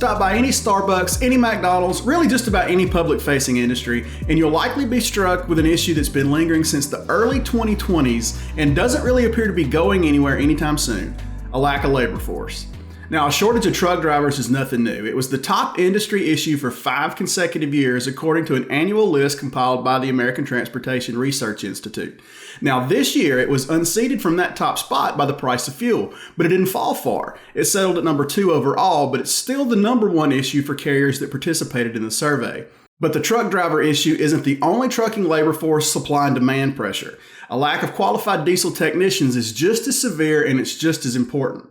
Stop by any Starbucks, any McDonald's, really just about any public-facing industry, and you'll likely be struck with an issue that's been lingering since the early 2020s and doesn't really appear to be going anywhere anytime soon: a lack of labor force. Now, a shortage of truck drivers is nothing new. It was the top industry issue for 5 consecutive years, according to an annual list compiled by the American Transportation Research Institute. Now, this year, it was unseated from that top spot by the price of fuel, but it didn't fall far. It settled at number 2 overall, but it's still the number 1 issue for carriers that participated in the survey. But the truck driver issue isn't the only trucking labor force supply and demand pressure. A lack of qualified diesel technicians is just as severe, and it's just as important.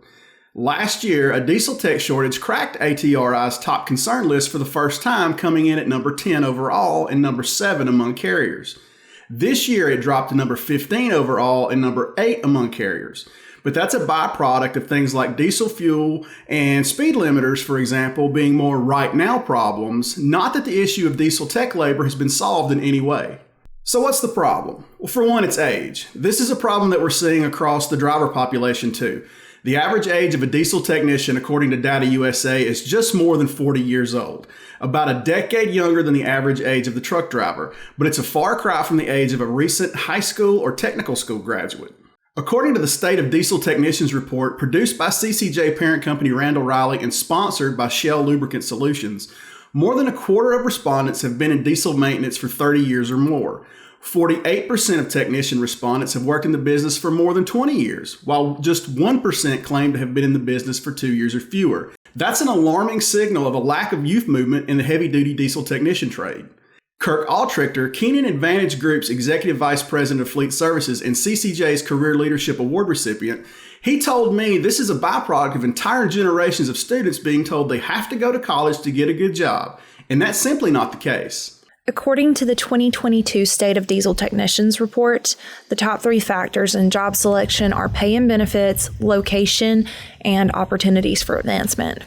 Last year, a diesel tech shortage cracked ATRI's top concern list for the first time, coming in at number 10 overall and number 7 among carriers. This year, it dropped to number 15 overall and number 8 among carriers. But that's a byproduct of things like diesel fuel and speed limiters, for example, being more right now problems, not that the issue of diesel tech labor has been solved in any way. So what's the problem? Well, for one, it's age. This is a problem that we're seeing across the driver population too. The average age of a diesel technician, according to Data USA, is just more than 40 years old, about a decade younger than the average age of the truck driver, but it's a far cry from the age of a recent high school or technical school graduate. According to the State of Diesel Technicians report produced by CCJ parent company Randall Riley and sponsored by Shell Lubricant Solutions, more than a quarter of respondents have been in diesel maintenance for 30 years or more. 48% of technician respondents have worked in the business for more than 20 years, while just 1% claim to have been in the business for 2 years or fewer. That's an alarming signal of a lack of youth movement in the heavy-duty diesel technician trade. Kirk Altrichter, Keenan Advantage Group's Executive Vice President of Fleet Services and CCJ's Career Leadership Award recipient, he told me this is a byproduct of entire generations of students being told they have to go to college to get a good job, and that's simply not the case. According to the 2022 State of Diesel Technicians report, the top 3 factors in job selection are pay and benefits, location, and opportunities for advancement.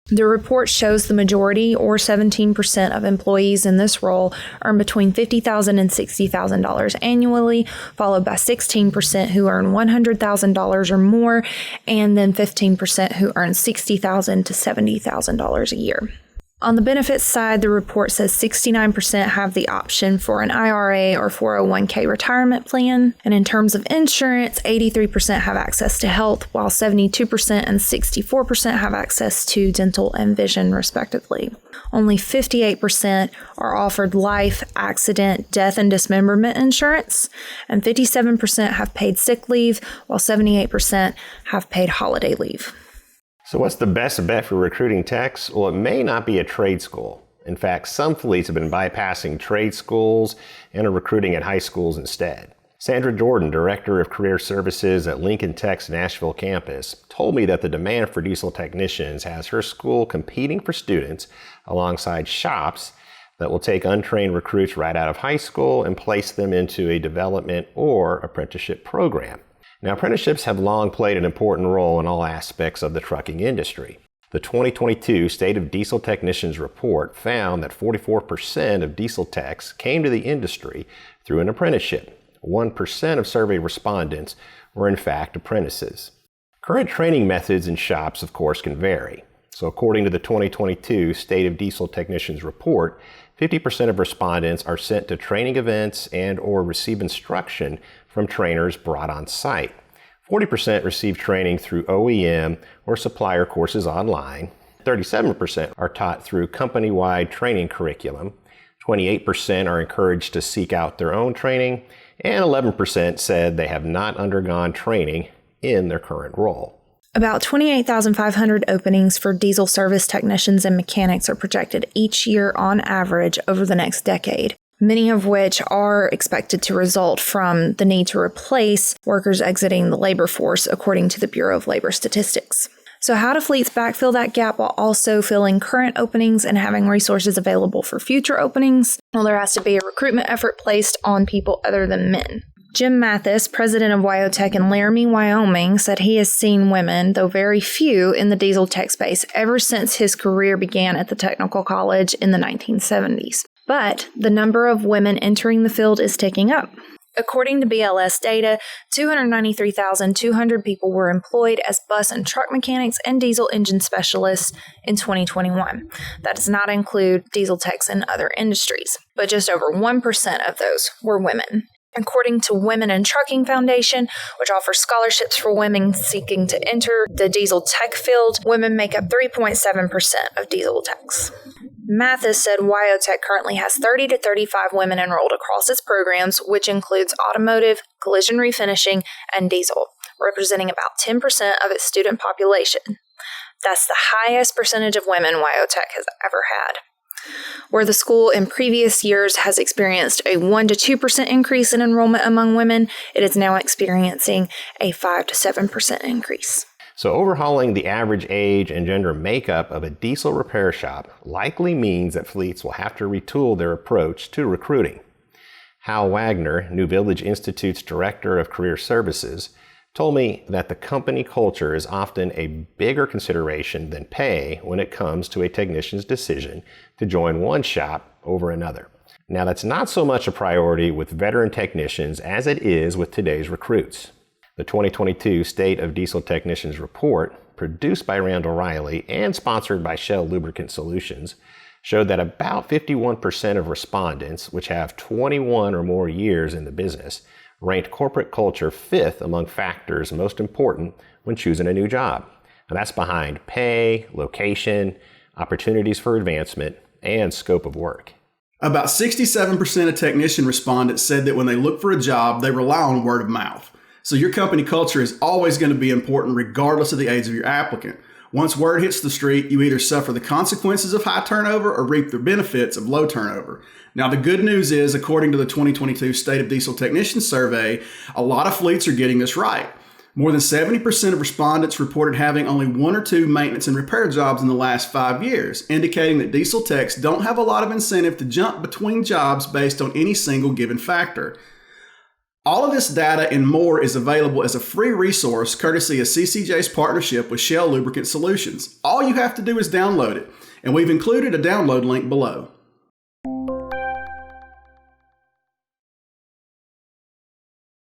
The report shows the majority, or 17% of employees in this role, earn between $50,000 and $60,000 annually, followed by 16% who earn $100,000 or more, and then 15% who earn $60,000 to $70,000 a year. On the benefits side, the report says 69% have the option for an IRA or 401k retirement plan. And in terms of insurance, 83% have access to health, while 72% and 64% have access to dental and vision, respectively. Only 58% are offered life, accident, death, and dismemberment insurance, and 57% have paid sick leave, while 78% have paid holiday leave. So what's the best bet for recruiting techs? Well, it may not be a trade school. In fact, some fleets have been bypassing trade schools and are recruiting at high schools instead. Sandra Jordan, Director of Career Services at Lincoln Tech's Nashville campus, told me that the demand for diesel technicians has her school competing for students alongside shops that will take untrained recruits right out of high school and place them into a development or apprenticeship program. Now, apprenticeships have long played an important role in all aspects of the trucking industry. The 2022 State of Diesel Technicians report found that 44% of diesel techs came to the industry through an apprenticeship. 1% of survey respondents were in fact apprentices. Current training methods in shops, of course, can vary. So according to the 2022 State of Diesel Technicians report, 50% of respondents are sent to training events and or receive instruction from trainers brought on site. 40% receive training through OEM or supplier courses online. 37% are taught through company-wide training curriculum. 28% are encouraged to seek out their own training, and 11% said they have not undergone training in their current role. About 28,500 openings for diesel service technicians and mechanics are projected each year on average over the next decade, many of which are expected to result from the need to replace workers exiting the labor force, according to the Bureau of Labor Statistics. So how do fleets backfill that gap while also filling current openings and having resources available for future openings? Well, there has to be a recruitment effort placed on people other than men. Jim Mathis, president of Wyotech in Laramie, Wyoming, said he has seen women, though very few, in the diesel tech space ever since his career began at the technical college in the 1970s. But the number of women entering the field is ticking up. According to BLS data, 293,200 people were employed as bus and truck mechanics and diesel engine specialists in 2021. That does not include diesel techs in other industries, but just over 1% of those were women. According to Women in Trucking Foundation, which offers scholarships for women seeking to enter the diesel tech field, women make up 3.7% of diesel techs. Mathis said WyoTech currently has 30 to 35 women enrolled across its programs, which includes automotive, collision refinishing, and diesel, representing about 10% of its student population. That's the highest percentage of women WyoTech has ever had. Where the school in previous years has experienced a 1 to 2% increase in enrollment among women, it is now experiencing a 5 to 7% increase. So overhauling the average age and gender makeup of a diesel repair shop likely means that fleets will have to retool their approach to recruiting. Hal Wagner, New Village Institute's Director of Career Services, told me that the company culture is often a bigger consideration than pay when it comes to a technician's decision to join one shop over another. Now, that's not so much a priority with veteran technicians as it is with today's recruits. The 2022 State of Diesel Technicians Report, produced by Randall Riley and sponsored by Shell Lubricant Solutions, showed that about 51% of respondents, which have 21 or more years in the business, ranked corporate culture 5th among factors most important when choosing a new job. Now that's behind pay, location, opportunities for advancement, and scope of work. About 67% of technician respondents said that when they look for a job, they rely on word of mouth. So your company culture is always going to be important regardless of the age of your applicant. Once word hits the street, you either suffer the consequences of high turnover or reap the benefits of low turnover. Now, the good news is, according to the 2022 State of Diesel Technicians Survey, a lot of fleets are getting this right. More than 70% of respondents reported having only 1 or 2 maintenance and repair jobs in the last 5 years, indicating that diesel techs don't have a lot of incentive to jump between jobs based on any single given factor. All of this data and more is available as a free resource courtesy of CCJ's partnership with Shell Lubricant Solutions. All you have to do is download it, and we've included a download link below.